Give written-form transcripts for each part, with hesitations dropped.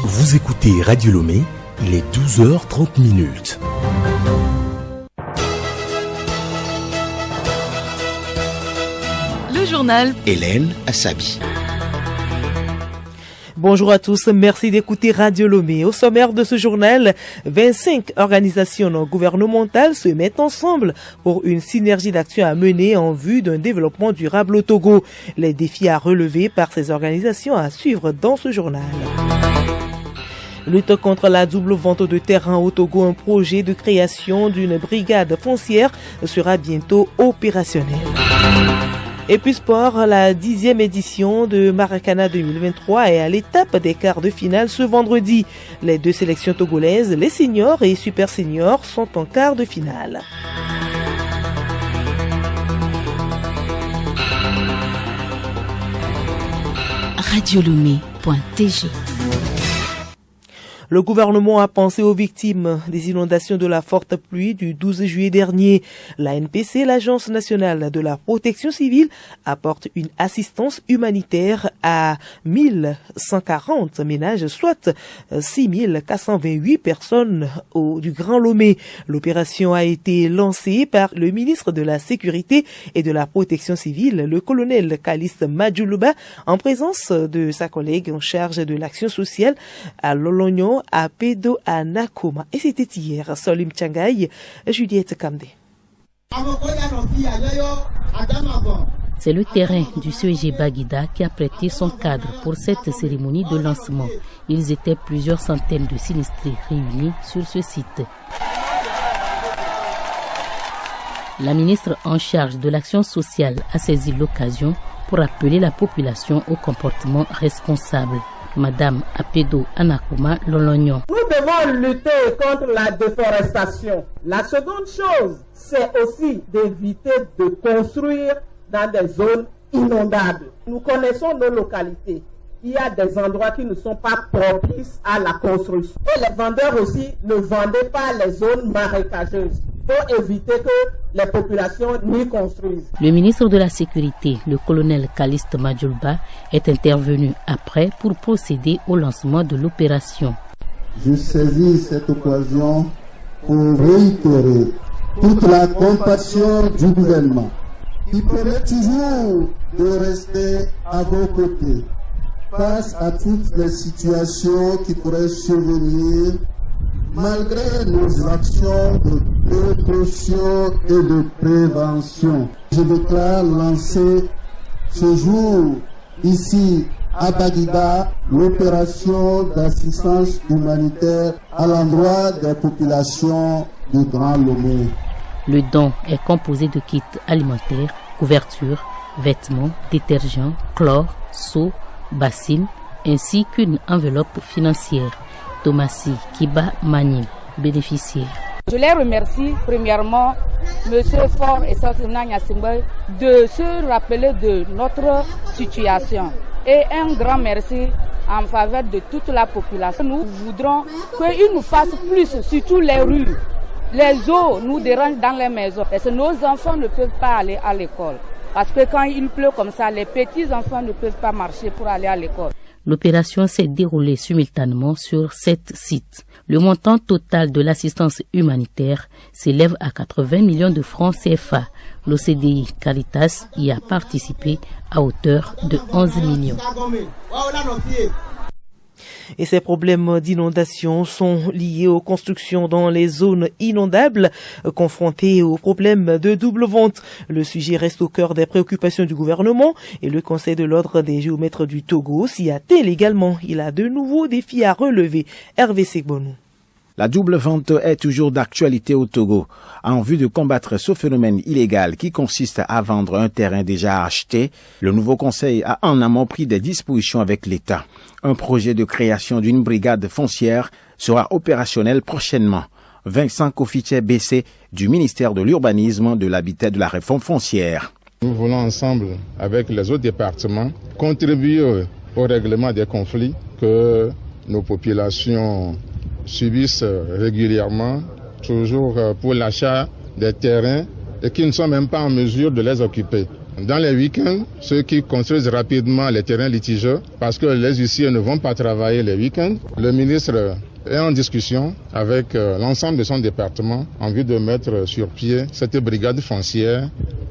Vous écoutez Radio Lomé, il est 12h30. Le journal Hélène Assabi. Bonjour à tous, merci d'écouter Radio Lomé. Au sommaire de ce journal, 25 organisations non gouvernementales se mettent ensemble pour une synergie d'action à mener en vue d'un développement durable au Togo. Les défis à relever par ces organisations à suivre dans ce journal. Lutte contre la double vente de terrain au Togo, un projet de création d'une brigade foncière sera bientôt opérationnel. Et puis sport, la 10e édition de Maracana 2023 est à l'étape des quarts de finale ce vendredi. Les deux sélections togolaises, les seniors et super seniors, sont en quart de finale. radiolomé.tg. Le gouvernement a pensé aux victimes des inondations de la forte pluie du 12 juillet dernier. L'ANPC, l'Agence nationale de la protection civile, apporte une assistance humanitaire à 1140 ménages, soit 6428 personnes du Grand Lomé. L'opération a été lancée par le ministre de la Sécurité et de la Protection civile, le colonel Caliste Madjoulouba, en présence de sa collègue en charge de l'action sociale à Lolognon, à Pédo à Nakoma. Et c'était hier, Solim Tchangaï, Juliette Kamde. C'est le terrain du CEG Baguida qui a prêté son cadre pour cette cérémonie de lancement. Ils étaient plusieurs centaines de sinistrés réunis sur ce site. La ministre en charge de l'action sociale a saisi l'occasion pour appeler la population au comportement responsable. Madame Apedo Anakoma Lolognon. Nous devons lutter contre la déforestation. La seconde chose, c'est aussi d'éviter de construire dans des zones inondables. Nous connaissons nos localités. Il y a des endroits qui ne sont pas propices à la construction. Et les vendeurs aussi ne vendaient pas les zones marécageuses pour éviter que les populations n'y construisent. Le ministre de la Sécurité, le colonel Caliste Madjoulouba, est intervenu après pour procéder au lancement de l'opération. Je saisis cette occasion pour réitérer toute la compassion du gouvernement qui promet toujours de rester à vos côtés face à toutes les situations qui pourraient survenir malgré nos actions de précaution et de prévention. Je déclare lancer ce jour ici à Baguida l'opération d'assistance humanitaire à l'endroit des populations du Grand Lomé. Le don est composé de kits alimentaires, couvertures, vêtements, détergents, chlore, seaux, bassines, ainsi qu'une enveloppe financière. Thomasy Kiba Manim, bénéficiaire. Je les remercie premièrement, M. Faure et Sassina Nyassimbe, de se rappeler de notre situation. Et un grand merci en faveur de toute la population. Nous voudrons qu'ils nous fassent plus, surtout les rues. Les eaux nous dérangent dans les maisons. Parce que nos enfants ne peuvent pas aller à l'école. Parce que quand il pleut comme ça, les petits enfants ne peuvent pas marcher pour aller à l'école. L'opération s'est déroulée simultanément sur 7 sites. Le montant total de l'assistance humanitaire s'élève à 80 millions de francs CFA. L'OCDI Caritas y a participé à hauteur de 11 millions. Et ces problèmes d'inondation sont liés aux constructions dans les zones inondables, confrontées aux problèmes de double vente. Le sujet reste au cœur des préoccupations du gouvernement et le Conseil de l'ordre des géomètres du Togo s'y attelle également. Il a de nouveaux défis à relever. Hervé Segbonou. La double vente est toujours d'actualité au Togo. En vue de combattre ce phénomène illégal qui consiste à vendre un terrain déjà acheté, le nouveau conseil a en amont pris des dispositions avec l'État. Un projet de création d'une brigade foncière sera opérationnel prochainement. Vincent Kofiché Bessé du ministère de l'Urbanisme, de l'Habitat et de la Réforme foncière. Nous voulons ensemble, avec les autres départements, contribuer au règlement des conflits que nos populations subissent régulièrement, toujours pour l'achat des terrains et qui ne sont même pas en mesure de les occuper. Dans les week-ends, ceux qui construisent rapidement les terrains litigeux, parce que les huissiers ne vont pas travailler les week-ends, le ministre est en discussion avec l'ensemble de son département en vue de mettre sur pied cette brigade foncière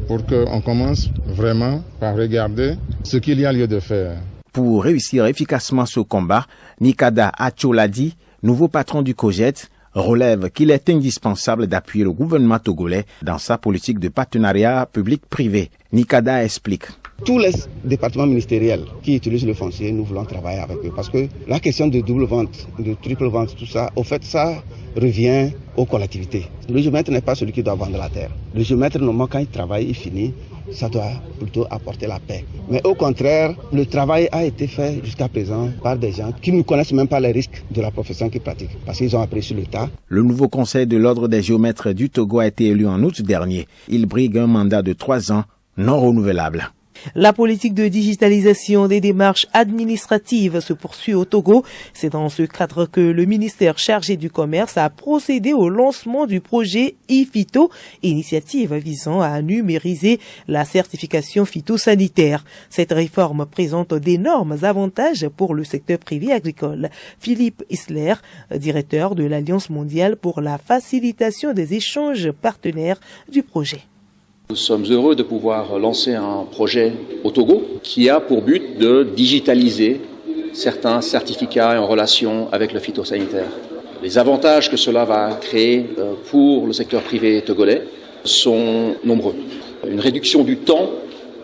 pour qu'on commence vraiment par regarder ce qu'il y a lieu de faire. Pour réussir efficacement ce combat, Nikada Acholadi, nouveau patron du COGET, relève qu'il est indispensable d'appuyer le gouvernement togolais dans sa politique de partenariat public-privé. Nikada explique. Tous les départements ministériels qui utilisent le foncier, nous voulons travailler avec eux parce que la question de double vente, de triple vente, tout ça, au fait, ça revient aux collectivités. Le géomètre n'est pas celui qui doit vendre la terre. Le géomètre, normalement, quand il travaille, il finit, ça doit plutôt apporter la paix. Mais au contraire, le travail a été fait jusqu'à présent par des gens qui ne connaissent même pas les risques de la profession qu'ils pratiquent, parce qu'ils ont appris sur le tas. Le nouveau conseil de l'ordre des géomètres du Togo a été élu en août dernier. Il brigue un mandat de 3 ans non renouvelable. La politique de digitalisation des démarches administratives se poursuit au Togo. C'est dans ce cadre que le ministère chargé du commerce a procédé au lancement du projet e-Phyto, initiative visant à numériser la certification phytosanitaire. Cette réforme présente d'énormes avantages pour le secteur privé agricole. Philippe Isler, directeur de l'Alliance mondiale pour la facilitation des échanges partenaires du projet. Nous sommes heureux de pouvoir lancer un projet au Togo qui a pour but de digitaliser certains certificats en relation avec le phytosanitaire. Les avantages que cela va créer pour le secteur privé togolais sont nombreux. Une réduction du temps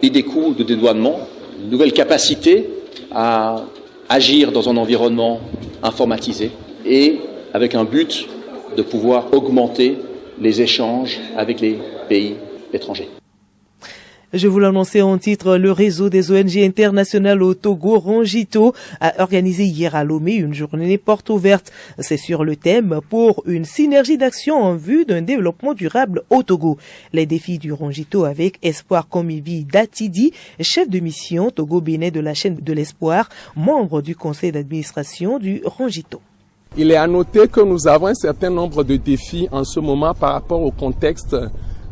et des coûts de dédouanement, une nouvelle capacité à agir dans un environnement informatisé et avec un but de pouvoir augmenter les échanges avec les pays étrangers. Je vous l'annonçais en titre, le réseau des ONG internationales au Togo, Rongito, a organisé hier à Lomé une journée porte ouverte. C'est sur le thème pour une synergie d'action en vue d'un développement durable au Togo. Les défis du Rongito avec Espoir Komivi Datidi, chef de mission Togo-Bénin de la chaîne de l'Espoir, membre du conseil d'administration du Rongito. Il est à noter que nous avons un certain nombre de défis en ce moment par rapport au contexte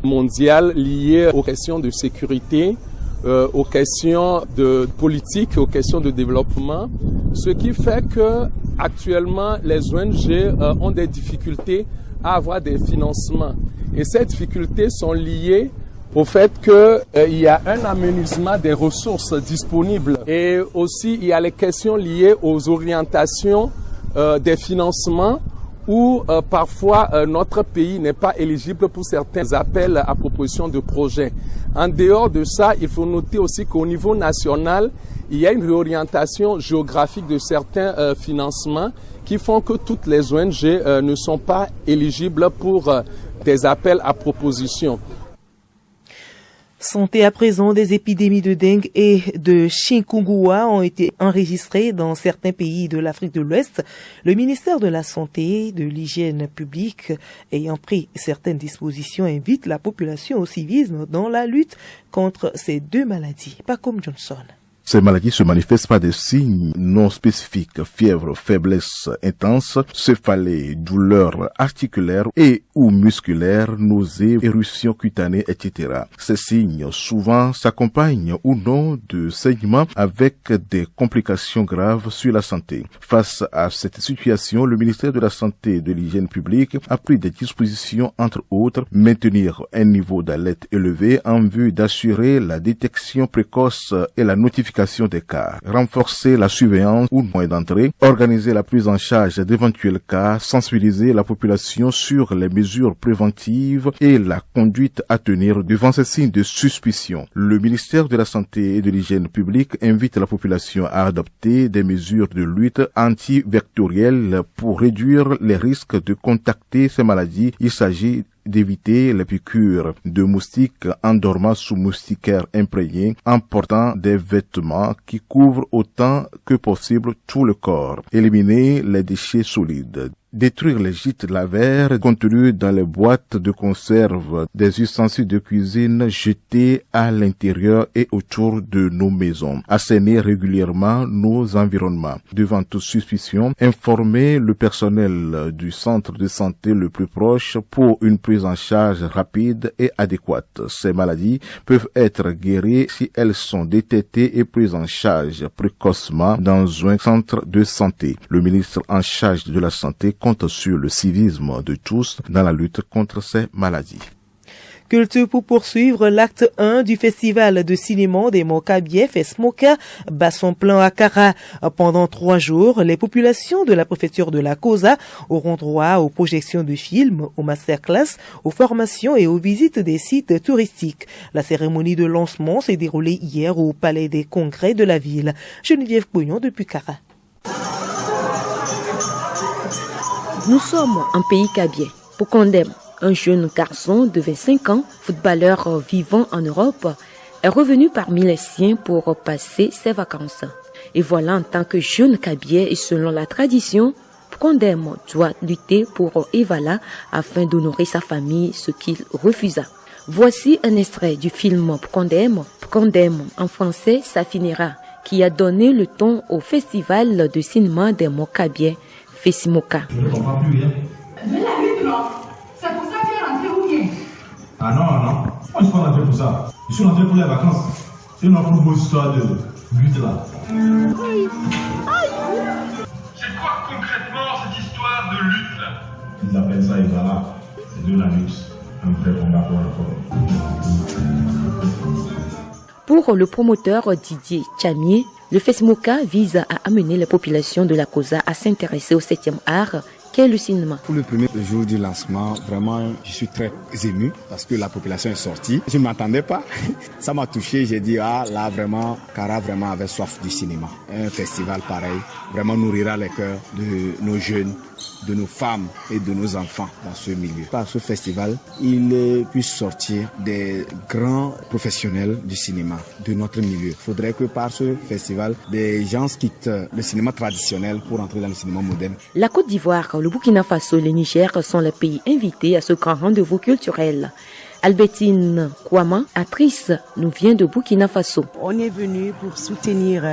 mondial lié aux questions de sécurité, aux questions de politique, aux questions de développement, ce qui fait que actuellement les ONG ont des difficultés à avoir des financements. Et ces difficultés sont liées au fait qu'il y a un amenuisement des ressources disponibles et aussi il y a les questions liées aux orientations des financements où parfois notre pays n'est pas éligible pour certains appels à proposition de projets. En dehors de ça, il faut noter aussi qu'au niveau national, il y a une réorientation géographique de certains financements qui font que toutes les ONG ne sont pas éligibles pour des appels à proposition. Santé à présent, des épidémies de dengue et de chikungunya ont été enregistrées dans certains pays de l'Afrique de l'Ouest. Le ministère de la Santé et de l'Hygiène publique, ayant pris certaines dispositions, invite la population au civisme dans la lutte contre ces deux maladies. Pas comme Johnson. Ces maladies se manifestent par des signes non spécifiques, fièvre, faiblesse intense, céphalée, douleurs articulaires et ou musculaires, nausées, éruptions cutanées, etc. Ces signes souvent s'accompagnent ou non de saignements avec des complications graves sur la santé. Face à cette situation, le ministère de la Santé et de l'Hygiène publique a pris des dispositions, entre autres, maintenir un niveau d'alerte élevé en vue d'assurer la détection précoce et la notification des cas, renforcer la surveillance ou moyens d'entrée, organiser la prise en charge d'éventuels cas, sensibiliser la population sur les mesures préventives et la conduite à tenir devant ces signes de suspicion. Le ministère de la Santé et de l'Hygiène publique invite la population à adopter des mesures de lutte antivectorielles pour réduire les risques de contacter ces maladies. Il s'agit d'éviter les piqûres de moustiques en dormant sous moustiquaires imprégnés, en portant des vêtements qui couvrent autant que possible tout le corps, éliminer les déchets solides. détruire les gîtes lavaires contenus dans les boîtes de conserve des ustensiles de cuisine jetés à l'intérieur et autour de nos maisons, assainir régulièrement nos environnements. Devant toute suspicion, informer le personnel du centre de santé le plus proche pour une prise en charge rapide et adéquate. Ces maladies peuvent être guéries si elles sont détectées et prises en charge précocement dans un centre de santé. Le ministre en charge de la santé compte sur le civisme de tous dans la lutte contre ces maladies. Culture pour poursuivre, l'acte 1 du festival de cinéma des Mokabié FESMOKA bat son plein à Kara. Pendant 3 jours, les populations de la préfecture de la Kosa auront droit aux projections de films, aux masterclass, aux formations et aux visites des sites touristiques. La cérémonie de lancement s'est déroulée hier au Palais des Congrès de la ville. Geneviève Bouillon depuis Kara. Nous sommes un pays kabye, Pukondem. Un jeune garçon de 25 ans, footballeur vivant en Europe, est revenu parmi les siens pour passer ses vacances. Et voilà, en tant que jeune kabye et selon la tradition, Pukondem doit lutter pour Evala afin d'honorer sa famille, ce qu'il refusa. Voici un extrait du film Pukondem. Pukondem, en français, ça finira, qui a donné le ton au festival de cinéma des Mokabié, FESMOKA. Je ne comprends plus rien. Mais la lutte, non. C'est pour ça qu'il est rentré ou bien? Ah non, non. Moi, je ne suis pas rentré pour ça. Je suis rentré pour les vacances. C'est une autre grosse histoire de lutte là. Aïe. C'est quoi concrètement cette histoire de lutte là? Ils appellent ça Evala. C'est de la lutte. Un vrai combat pour le corps. Pour le promoteur Didier Chamier, le FESMOKA vise à amener les populations de la Kosa à s'intéresser au 7e art, qu'est le cinéma. Pour le premier jour du lancement, vraiment, je suis très ému parce que la population est sortie. Je ne m'attendais pas. Ça m'a touché. J'ai dit, ah là, vraiment, Kara vraiment avait soif du cinéma. Un festival pareil vraiment nourrira les cœurs de nos jeunes, de nos femmes et de nos enfants dans ce milieu. Par ce festival, il puisse sortir des grands professionnels du cinéma, de notre milieu. Il faudrait que par ce festival, des gens quittent le cinéma traditionnel pour entrer dans le cinéma moderne. La Côte d'Ivoire, le Burkina Faso et le Niger sont les pays invités à ce grand rendez-vous culturel. Albertine Kouama, actrice, nous vient de Burkina Faso. On est venu pour soutenir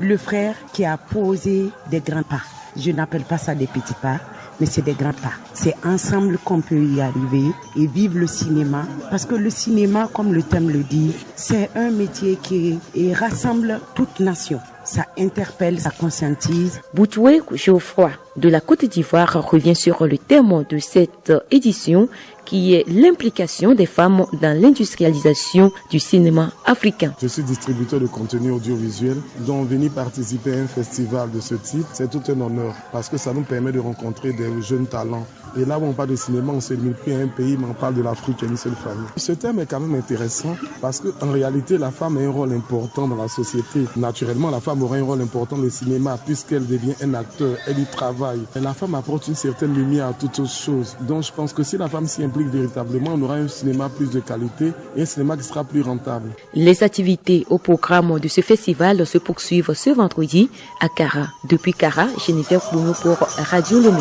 le frère qui a posé des grands pas. Je n'appelle pas ça des petits pas, mais c'est des grands pas. C'est ensemble qu'on peut y arriver et vivre le cinéma. Parce que le cinéma, comme le thème le dit, c'est un métier qui rassemble toute nation. Ça interpelle, ça conscientise. Boutoué Geoffroy de la Côte d'Ivoire revient sur le thème de cette édition qui est l'implication des femmes dans l'industrialisation du cinéma africain. Je suis distributeur de contenu audiovisuel, donc venir participer à un festival de ce type, c'est tout un honneur parce que ça nous permet de rencontrer des jeunes talents. Et là où on parle de cinéma, on se limite plus à un pays, mais on parle de l'Afrique et une seule famille. Ce thème est quand même intéressant parce qu'en réalité, la femme a un rôle important dans la société. Naturellement, la femme aura un rôle important dans le cinéma puisqu'elle devient un acteur, elle y travaille. Et la femme apporte une certaine lumière à toutes autres choses. Donc je pense que si la femme s'y implique véritablement, on aura un cinéma plus de qualité et un cinéma qui sera plus rentable. Les activités au programme de ce festival se poursuivent ce vendredi à Kara. Depuis Kara, Geneviève Bouillon pour Radio Lomé.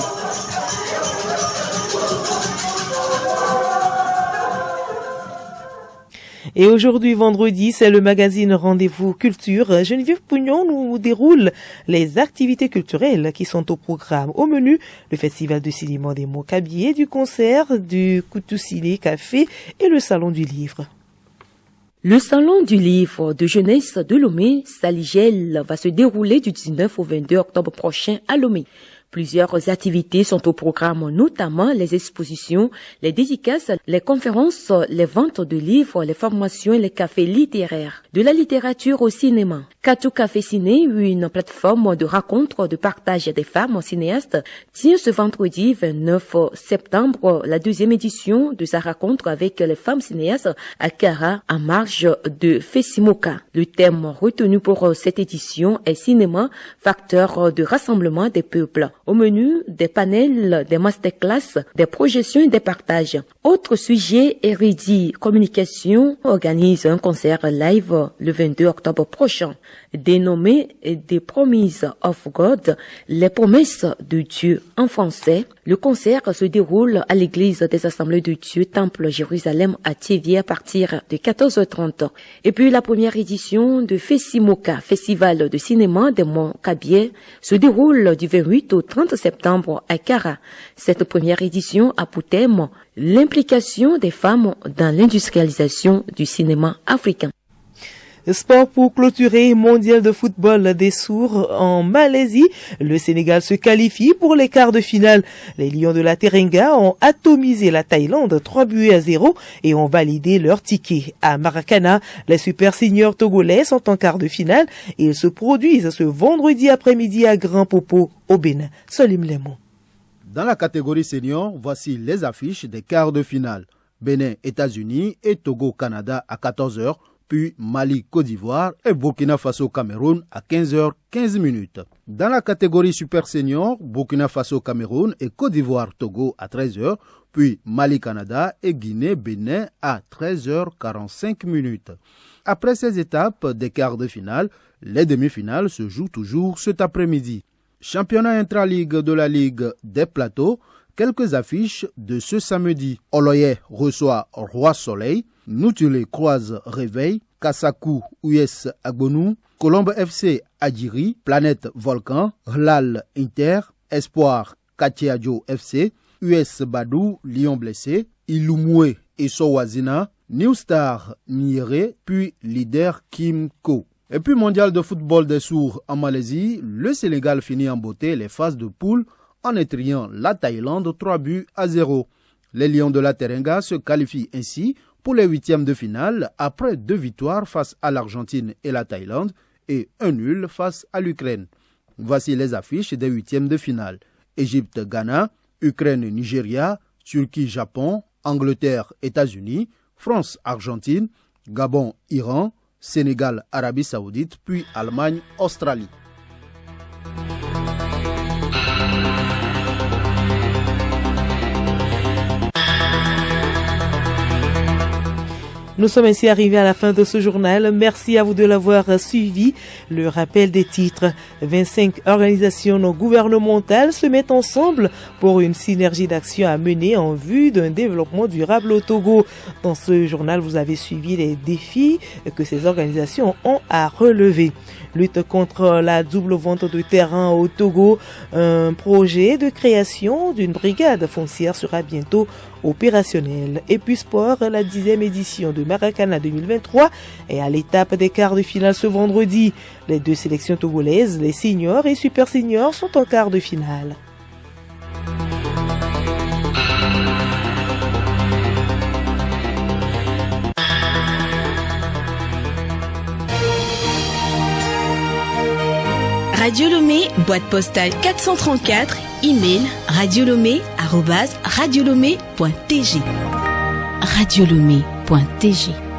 Et aujourd'hui, vendredi, c'est le magazine Rendez-vous Culture. Geneviève Pugnon nous déroule les activités culturelles qui sont au programme. Au menu, le festival de cinéma des Mokabié, du concert, du Koutou Ciné Café et le salon du livre. Le salon du livre de jeunesse de Lomé, Saligel, va se dérouler du 19 au 22 octobre prochain à Lomé. Plusieurs activités sont au programme, notamment les expositions, les dédicaces, les conférences, les ventes de livres, les formations et les cafés littéraires. De la littérature au cinéma. Katou Café Ciné, une plateforme de rencontre, de partage des femmes cinéastes, tient ce vendredi 29 septembre la 2e édition de sa rencontre avec les femmes cinéastes à Kara, en marge de FESMOKA. Le thème retenu pour cette édition est cinéma, facteur de rassemblement des peuples. Au menu, des panels, des masterclass, des projections et des partages. Autre sujet, Éridi Communication organise un concert live le 22 octobre prochain. dénommé The Promises of God, les promesses de Dieu en français. Le concert se déroule à l'église des Assemblées de Dieu, Temple Jérusalem à Thiéviers à partir de 14h30. Et puis la première édition de Festimoca, Festival de cinéma des Monts Cabiais, se déroule du 28 au 30 septembre à Cara. Cette première édition a pour thème l'implication des femmes dans l'industrialisation du cinéma africain. Sport pour clôturer mondial de football des sourds en Malaisie. Le Sénégal se qualifie pour les quarts de finale. Les Lions de la Teranga ont atomisé la Thaïlande 3-0 et ont validé leur ticket. À Maracana, les super seniors togolais sont en quart de finale et ils se produisent ce vendredi après-midi à Grand Popo au Bénin. Solim Lemon. Dans la catégorie senior, voici les affiches des quarts de finale. Bénin, États-Unis et Togo, Canada à 14h. Puis Mali, Côte d'Ivoire et Burkina Faso, Cameroun à 15h15. Dans la catégorie super senior, Burkina Faso, Cameroun et Côte d'Ivoire, Togo à 13h, puis Mali, Canada et Guinée, Bénin à 13h45. Après ces étapes des quarts de finale, les demi-finales se jouent toujours cet après-midi. Championnat intra-ligue de la Ligue des Plateaux, quelques affiches de ce samedi. Oloye reçoit Roi Soleil, Noutulé croise Réveil, Kassakou US Agbonou, Colombe FC Adjiri, Planète Volcan, Hlal Inter, Espoir Katiadjo FC, US Badou Lion Blessé, Ilumwe et Sowazina, New Star Niéré, puis leader Kim Ko. Et puis mondial de football des sourds en Malaisie, le Sénégal finit en beauté les phases de poule en étriant la Thaïlande 3-0. Les Lions de la Teranga se qualifient ainsi pour les huitièmes de finale après 2 victoires face à l'Argentine et la Thaïlande et un nul face à l'Ukraine. Voici les affiches des huitièmes de finale. Égypte-Ghana, Ukraine-Nigeria, Turquie-Japon, Angleterre-États-Unis, France-Argentine, Gabon-Iran, Sénégal-Arabie Saoudite, puis Allemagne-Australie. Nous sommes ainsi arrivés à la fin de ce journal. Merci à vous de l'avoir suivi. Le rappel des titres. 25 organisations non gouvernementales se mettent ensemble pour une synergie d'action à mener en vue d'un développement durable au Togo. Dans ce journal, vous avez suivi les défis que ces organisations ont à relever. Lutte contre la double vente de terrain au Togo. Un projet de création d'une brigade foncière sera bientôt opérationnel. Et puis sport, la 10e édition de Maracana 2023 est à l'étape des quarts de finale ce vendredi. Les 2 sélections togolaises, les seniors et super seniors, sont en quart de finale. Radio Lomé, boîte postale 434, email radiolomé@radiolomé.tg. radiolomé.tg